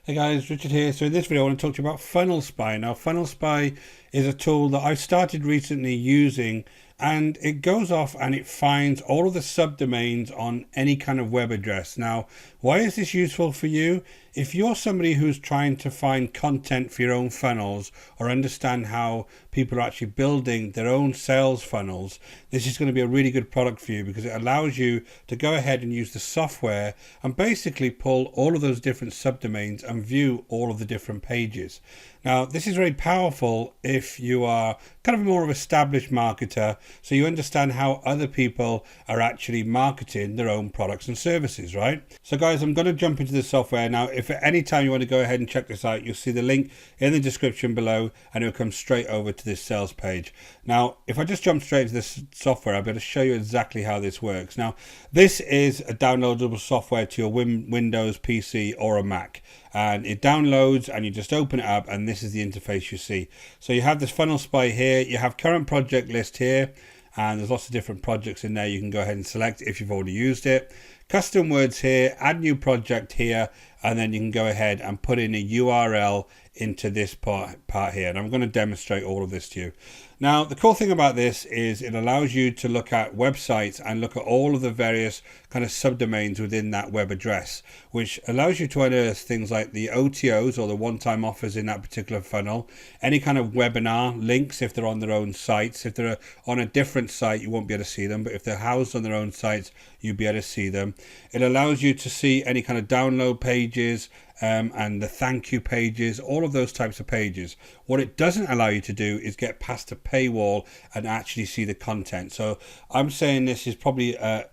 Hey guys, Richard here. So in this video I want to talk to you about FunnelSpy. Now FunnelSpy is a tool that I've started recently using, and it goes off and it finds all of the subdomains on any kind of web address. Now, why is this useful for you? If you're somebody who's trying to find content for your own funnels or understand how people are actually building their own sales funnels, this is going to be a really good product for you because it allows you to go ahead and use the software and basically pull all of those different subdomains and view all of the different pages. Now, this is very powerful if you are kind of more of an established marketer, so you understand how other people are actually marketing their own products and services, right? So guys, I'm going to jump into the software now. If at any time you want to go ahead and check this out, you'll see the link in the description below and it'll come straight over to this sales page. Now, if I just jump straight to this software, I'll be able to show you exactly how this works. Now, this is a downloadable software to your Windows PC or a Mac, and it downloads and you just open it up and this is the interface you see. So you have this FunnelSpy here, you have current project list here, and there's lots of different projects in there you can go ahead and select if you've already used it. Custom words here, add new project here, and then you can go ahead and put in a URL into this part here, and I'm going to demonstrate all of this to you. Now, the cool thing about this is it allows you to look at websites and look at all of the various kind of subdomains within that web address, which allows you to unearth things like the OTOs or the one-time offers in that particular funnel, any kind of webinar links if they're on their own sites. If they're on a different site, you won't be able to see them, but if they're housed on their own sites, you'll be able to see them. It allows you to see any kind of download pages, and the thank you pages, all of those types of pages. What it doesn't allow you to do is get past a paywall and actually see the content. So I'm saying this is probably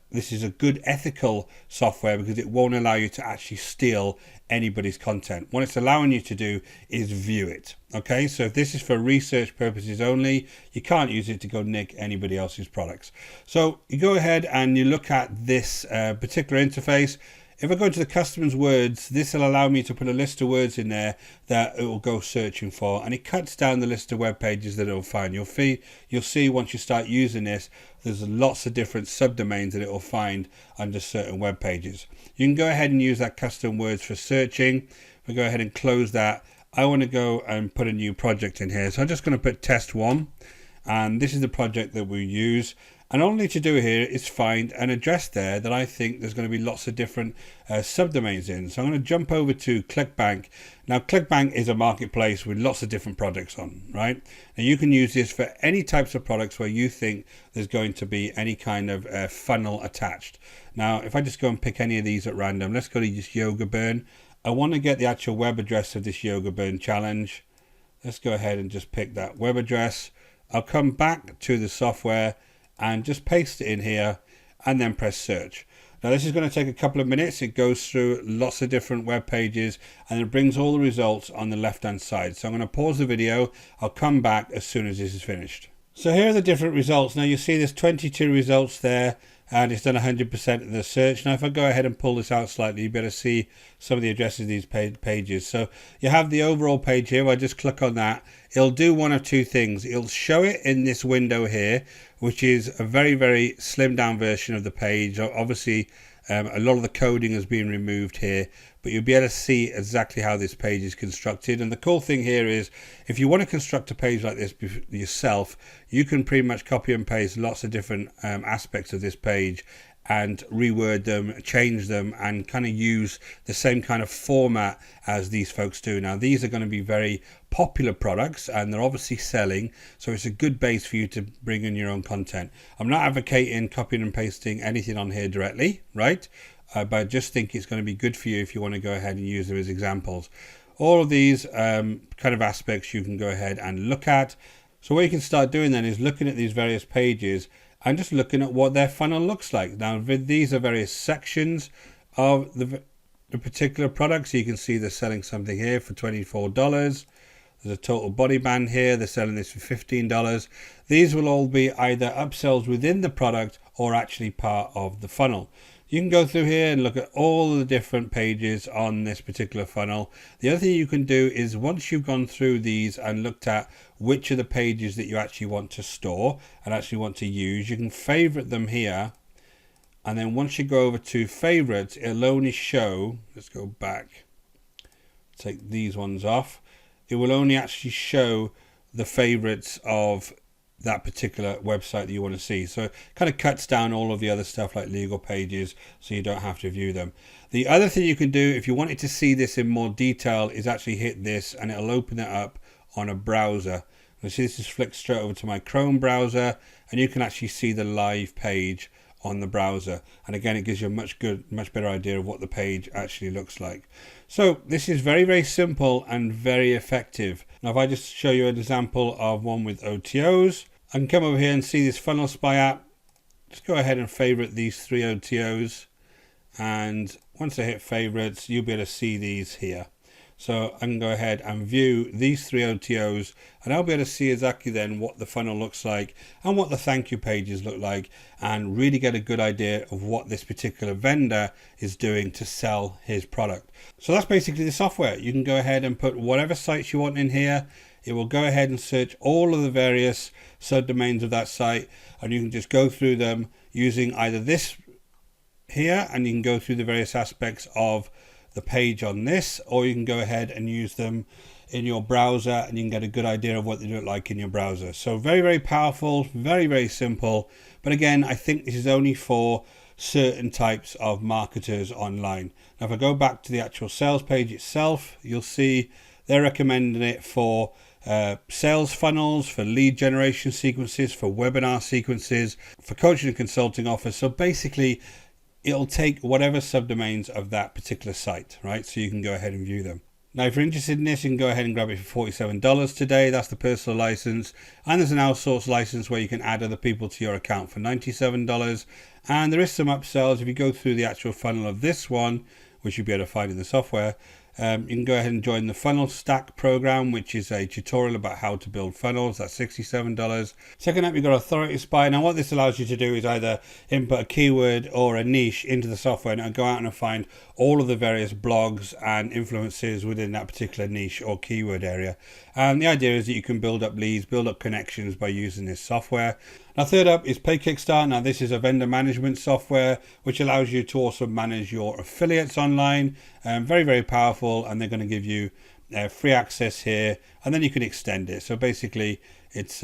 this is a good ethical software because it won't allow you to actually steal anybody's content. What it's allowing you to do is view it. Okay, so if this is for research purposes only, you can't use it to go nick anybody else's products. So you go ahead and you look at this particular interface. If I go to the customers words, this will allow me to put a list of words in there that it will go searching for, and it cuts down the list of web pages that it will find. You'll see once you start using this, there's lots of different subdomains that it will find under certain web pages. You can go ahead and use that custom words for searching. If we go ahead and close that, I want to go and put a new project in here. So I'm just going to put test 1, and this is the project that we use. And all I need to do here is find an address there that I think there's going to be lots of different subdomains in. So I'm going to jump over to ClickBank. Now, ClickBank is a marketplace with lots of different products on, right? And you can use this for any types of products where you think there's going to be any kind of funnel attached. Now, if I just go and pick any of these at random, let's go to this Yoga Burn. I want to get the actual web address of this Yoga Burn challenge. Let's go ahead and just pick that web address. I'll come back to the software and just paste it in here and then press search. Now this is going to take a couple of minutes. It goes through lots of different web pages and it brings all the results on the left hand side. So I'm going to pause the video. I'll come back as soon as this is finished. So here are the different results. Now you see there's 22 results there and it's done 100% of the search. Now if I go ahead and pull this out slightly, you better see some of the addresses of these pages. So you have the overall page here. I just click on that. It'll do one of two things. It'll show it in this window here, which is a very, very slimmed down version of the page. Obviously, a lot of the coding has been removed here, but you'll be able to see exactly how this page is constructed. And the cool thing here is if you want to construct a page like this yourself, you can pretty much copy and paste lots of different aspects of this page and reword them, change them, and kind of use the same kind of format as these folks do. Now, these are going to be very popular products and they're obviously selling, so it's a good base for you to bring in your own content. I'm not advocating copying and pasting anything on here directly, right? But I just think it's going to be good for you if you want to go ahead and use them as examples. All of these kind of aspects you can go ahead and look at. So what you can start doing then is looking at these various pages and just looking at what their funnel looks like. Now, these are various sections of the particular product. So you can see they're selling something here for $24. There's a total body band here. They're selling this for $15. These will all be either upsells within the product or actually part of the funnel. You can go through here and look at all the different pages on this particular funnel. The other thing you can do is once you've gone through these and looked at which are the pages that you actually want to store and actually want to use, you can favorite them here. And then once you go over to favorites, it'll only show, let's go back. take these ones off, it will only actually show the favorites of that particular website that you want to see. So it kind of cuts down all of the other stuff like legal pages, so you don't have to view them. The other thing you can do if you wanted to see this in more detail is actually hit this and it'll open it up on a browser. You see this is flicked straight over to my Chrome browser, and you can actually see the live page on the browser, and again it gives you a much better idea of what the page actually looks like. So this is very simple and very effective. Now if I just show you an example of one with OTOs, I can come over here and see this FunnelSpy app. Just go ahead and favorite these 3 OTOs, and once I hit favorites you'll be able to see these here. So I can go ahead and view these 3 OTOs, and I'll be able to see exactly then what the funnel looks like and what the thank you pages look like, and really get a good idea of what this particular vendor is doing to sell his product. So that's basically the software. You can go ahead and put whatever sites you want in here. It will go ahead and search all of the various subdomains of that site, and you can just go through them using either this here, and you can go through the various aspects of the page on this, or you can go ahead and use them in your browser and you can get a good idea of what they look like in your browser. So very powerful, very simple, but again I think this is only for certain types of marketers online. Now if I go back to the actual sales page itself, you'll see they're recommending it for sales funnels, for lead generation sequences, for webinar sequences, for coaching and consulting offers. So basically it'll take whatever subdomains of that particular site, right? So you can go ahead and view them. Now, if you're interested in this, you can go ahead and grab it for $47 today. That's the personal license. And there's an outsource license where you can add other people to your account for $97. And there is some upsells. If you go through the actual funnel of this one, which you'll be able to find in the software, you can go ahead and join the Funnel Stack program, which is a tutorial about how to build funnels. That's $67. Second up, you've got Authority Spy. Now what this allows you to do is either input a keyword or a niche into the software and go out and find all of the various blogs and influencers within that particular niche or keyword area. And the idea is that you can build up leads, build up connections by using this software. Now third up is Pay Kickstart. Now this is a vendor management software which allows you to also manage your affiliates online. Very powerful, and they're going to give you free access here, and then you can extend it. So basically it's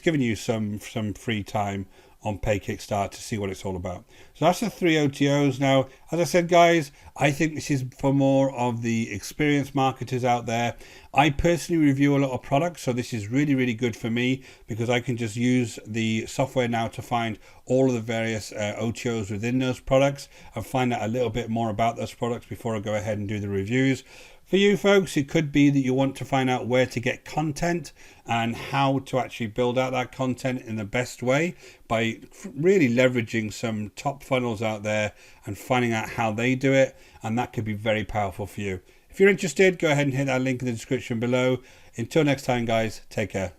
giving you some free time on Pay Kickstart to see what it's all about. So that's the 3 OTOs. Now, as I said, guys, I think this is for more of the experienced marketers out there. I personally review a lot of products, so this is really good for me because I can just use the software now to find all of the various OTOs within those products and find out a little bit more about those products before I go ahead and do the reviews. For you folks, it could be that you want to find out where to get content and how to actually build out that content in the best way by really leveraging some top funnels out there and finding out how they do it, and that could be very powerful for you. If you're interested, go ahead and hit that link in the description below. Until next time, guys, take care.